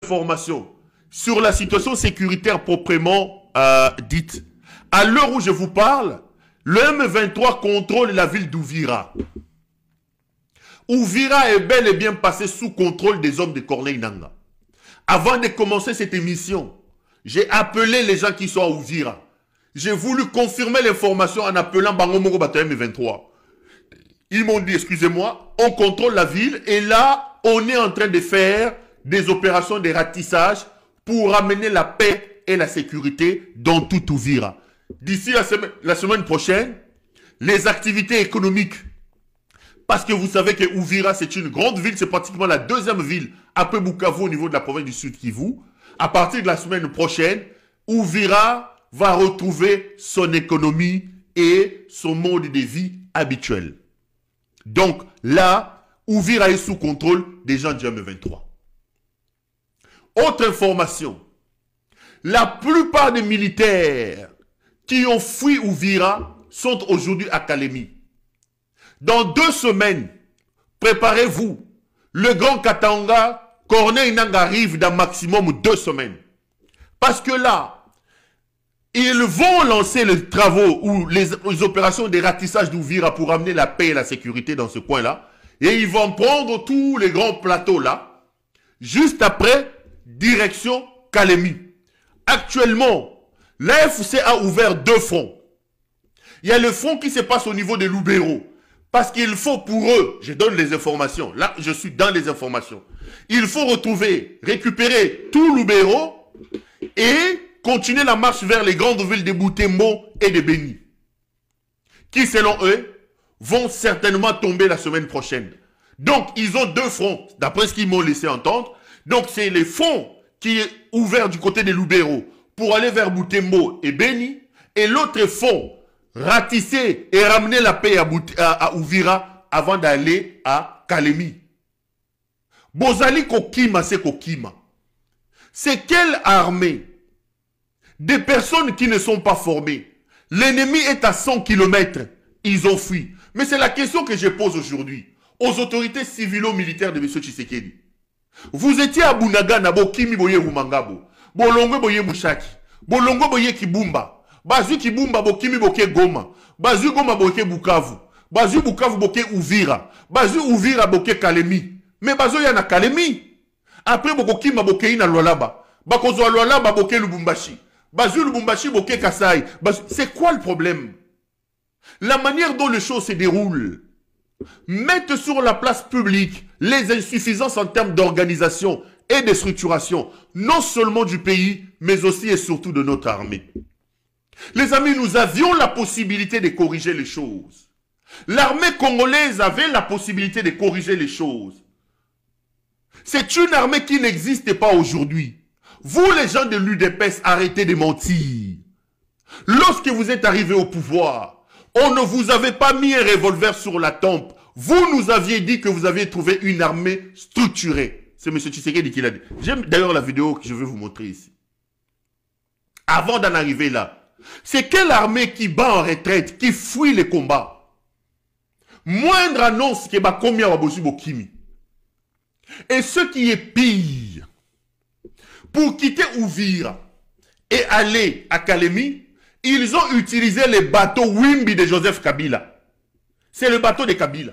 informations sur la situation sécuritaire proprement dite. À l'heure où je vous parle, le M23 contrôle la ville d'Ouvira. Ouvira est bel et bien passé sous contrôle des hommes de Corneille Nangaa. Avant de commencer cette émission, j'ai appelé les gens qui sont à Ouvira. J'ai voulu confirmer l'information en appelant Bangomoro Bato M23. Ils m'ont dit, excusez-moi, on contrôle la ville et là, on est en train de faire des opérations de ratissage pour amener la paix et la sécurité dans tout Ouvira. D'ici la semaine prochaine, les activités économiques, parce que vous savez que Ouvira, c'est une grande ville, c'est pratiquement la deuxième ville après Bukavu au niveau de la province du Sud Kivu. À partir de la semaine prochaine, Ouvira va retrouver son économie et son mode de vie habituel. Donc là, Ouvira est sous contrôle des gens du M23. Autre information, la plupart des militaires qui ont fui Ouvira sont aujourd'hui à Kalemi. Dans 2 semaines, préparez-vous, le grand Katanga, Corneille Nangaa arrive dans maximum 2 semaines. Parce que là, ils vont lancer les travaux ou les opérations de ratissage d'Ouvira pour amener la paix et la sécurité dans ce coin-là. Et ils vont prendre tous les grands plateaux là. Juste après, direction Kalemi. Actuellement, l'AFC a ouvert 2 fronts. Il y a le front qui se passe au niveau de Lubero. Parce qu'il faut pour eux, je donne les informations. Là, je suis dans les informations. Il faut récupérer tout Lubero et continuer la marche vers les grandes villes de Butembo et de Beni. Qui, selon eux, vont certainement tomber la semaine prochaine. Donc, ils ont 2 fronts, d'après ce qu'ils m'ont laissé entendre. Donc, c'est le front qui est ouvert du côté de Lubero pour aller vers Butembo et Beni. Et l'autre front, ratisser et ramener la paix à Ouvira avant d'aller à Kalemi. Bozali Kokima, c'est Kokima. C'est quelle armée? Des personnes qui ne sont pas formées. L'ennemi est à 100 km. Ils ont fui. Mais c'est la question que je pose aujourd'hui aux autorités civilo-militaires de M. Tshisekedi. Vous étiez à Bunaga, Nabo, Kimi Boye Rumangabo, Bolongo Boye Mouchaki, Bolongo Boye Kibumba, Bazu Kibumba Bokimi Boke Goma, Bazu Goma Boke Bukavu, Bazu Bukavu Boke Ouvira, Bazu Ouvira Boke Kalemi. Mais Bazu Yana Kalemi. Après Bokokima Boke Ina Lualaba, Bakozo Lualaba Boke Lubumbashi, Bazu Lubumbashi Boke Kasai. C'est quoi le problème? La manière dont les choses se déroulent. Mettre sur la place publique les insuffisances en termes d'organisation et de structuration, non seulement du pays, mais aussi et surtout de notre armée. Les amis, nous avions la possibilité de corriger les choses. L'armée congolaise avait la possibilité de corriger les choses. C'est une armée qui n'existe pas aujourd'hui. Vous, les gens de l'UDPS, arrêtez de mentir. Lorsque vous êtes arrivés au pouvoir, on ne vous avait pas mis un revolver sur la tempe. Vous nous aviez dit que vous aviez trouvé une armée structurée. C'est M. Tshisekedi qui l'a dit. J'aime d'ailleurs la vidéo que je vais vous montrer ici. Avant d'en arriver là, c'est quelle armée qui bat en retraite, qui fuit les combats? Moindre annonce que Bakomia Wabosu Bokimi. Et ce qui est pire, pour quitter Ouvira et aller à Kalemi, ils ont utilisé les bateaux Wimbi de Joseph Kabila. C'est le bateau de Kabila.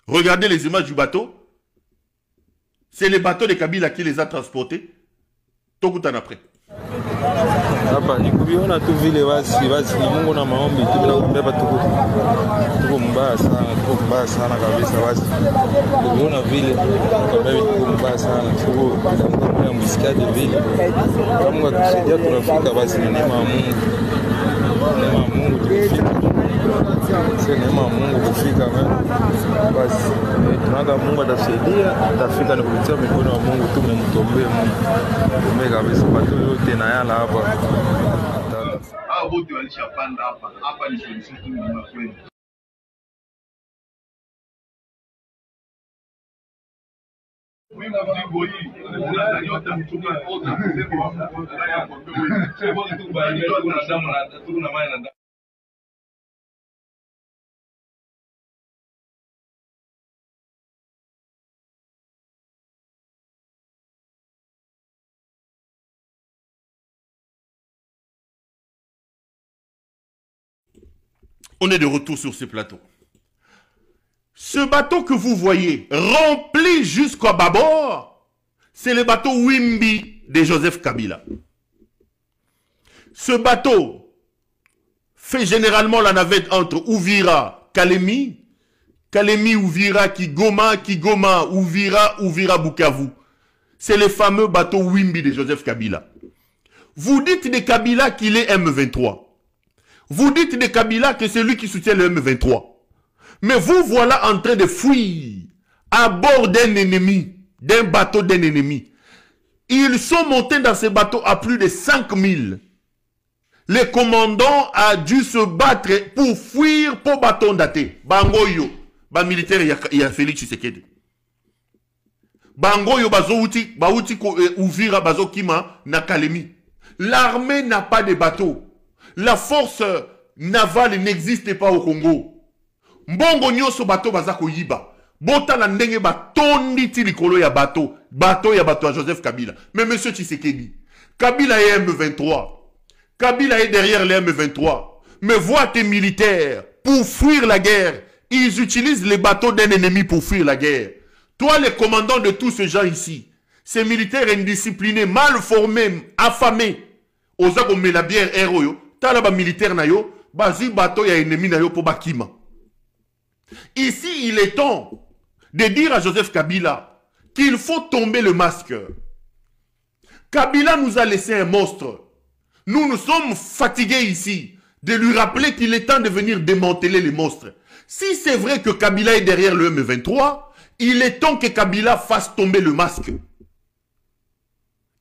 Regardez les images du bateau. C'est le bateau de Kabila qui les a transportés. Tout après. Hapa nikuviona tu vile basi Mungu na maombi tu bila kubeba tuko mbaya sana kabisa basi kuviona vile kabisa tuko mbaya sana tuko kama msikiaje vile kama Mungu atusaidia tunafika basi ni neema ya Mungu tukifika sio neema ya Mungu kufika basi tunaomba Mungu atasaidia atafika na kupitia mikono ya Mungu tu mtombee Mungu kabisa watu yote na yala hapa hao wote walishapanda hapa ni solution tu ni kweli. Oui, ma vie, oui. Yote mtume wote kusema ndani kwa wewe. Sio bora tu bali kuna damu na tuna maana na On est de retour sur ce plateau. Ce bateau que vous voyez, rempli jusqu'au bâbord, c'est le bateau Wimbi de Joseph Kabila. Ce bateau fait généralement la navette entre Uvira, Kalemi, Uvira, Kigoma, Uvira, Bukavu. C'est le fameux bateau Wimbi de Joseph Kabila. Vous dites de Kabila qu'il est M23. Vous dites de Kabila que c'est lui qui soutient le M23. Mais vous voilà en train de fuir à bord d'un ennemi, d'un bateau d'un ennemi. Ils sont montés dans ce bateau à plus de 5000. Le commandant a dû se battre pour fuir pour bateau daté. Bangoyo, ba militaire il y a Félix Tshisekedi. Bangoyo bazouti, bauti Uvira bazo kima na Kalemi. L'armée n'a pas de bateau. La force navale n'existe pas au Congo. Mbongo nyoso bateau bazako yiba. Bota la ndenge batondi ti likolo ya bateau. Bateau ya Joseph Kabila. Mais monsieur Tshisekedi, Kabila est M23. Kabila est derrière les M23. Mais vois tes militaires, pour fuir la guerre, ils utilisent les bateaux d'un ennemi pour fuir la guerre. Toi, le commandant de tous ces gens ici, ces militaires indisciplinés, mal formés, affamés, osako me la bière héros, talaba militaire na yo, bazi bateau ya ennemi na yo pour bakima. Ici, il est temps de dire à Joseph Kabila qu'il faut tomber le masque. Kabila nous a laissé un monstre. Nous sommes fatigués ici de lui rappeler qu'il est temps de venir démanteler les monstres. Si c'est vrai que Kabila est derrière le M23, il est temps que Kabila fasse tomber le masque.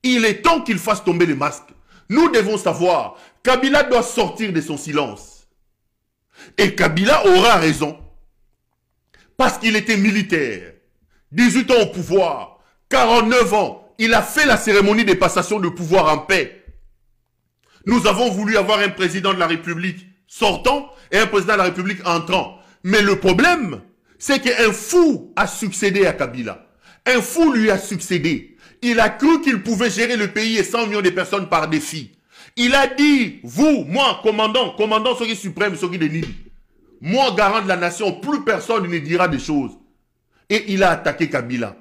Il est temps qu'il fasse tomber le masque. Nous devons savoir, Kabila doit sortir de son silence. Et Kabila aura raison. Parce qu'il était militaire. 18 ans au pouvoir. 49 ans. Il a fait la cérémonie de passation de pouvoir en paix. Nous avons voulu avoir un président de la République sortant et un président de la République entrant. Mais le problème, c'est qu'un fou a succédé à Kabila. Un fou lui a succédé. Il a cru qu'il pouvait gérer le pays et 100 millions de personnes par défi. Il a dit, vous, moi, commandant Soki suprême, Soki de Nini, moi, garant de la nation, plus personne ne dira des choses. Et il a attaqué Kabila.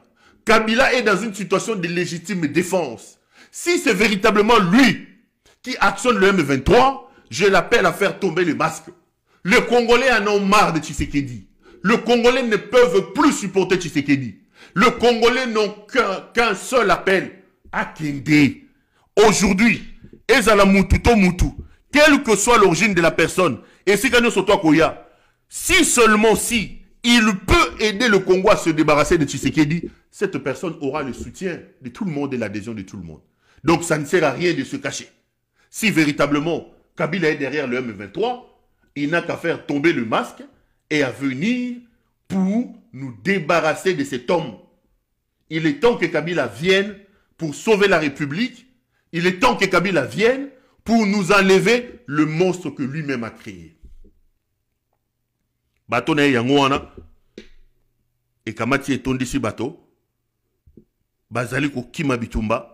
Kabila est dans une situation de légitime défense. Si c'est véritablement lui qui actionne le M23, je l'appelle à faire tomber le masque. Les Congolais en ont marre de Tshisekedi. Les Congolais ne peuvent plus supporter Tshisekedi. Les Congolais n'ont qu'un seul appel. Akende. Aujourd'hui, Ezala Mutu to Mutu, quelle que soit l'origine de la personne, et si Kanyo Soto Koya, si seulement si il peut aider le Congo à se débarrasser de Tshisekedi, cette personne aura le soutien de tout le monde et l'adhésion de tout le monde. Donc ça ne sert à rien de se cacher. Si véritablement Kabila est derrière le M23, il n'a qu'à faire tomber le masque et à venir pour nous débarrasser de cet homme. Il est temps que Kabila vienne pour sauver la République. Il est temps que Kabila vienne pour nous enlever le monstre que lui-même a créé. Bateau na yango wana et kamati etondi si bateau bazali ko kima bitumba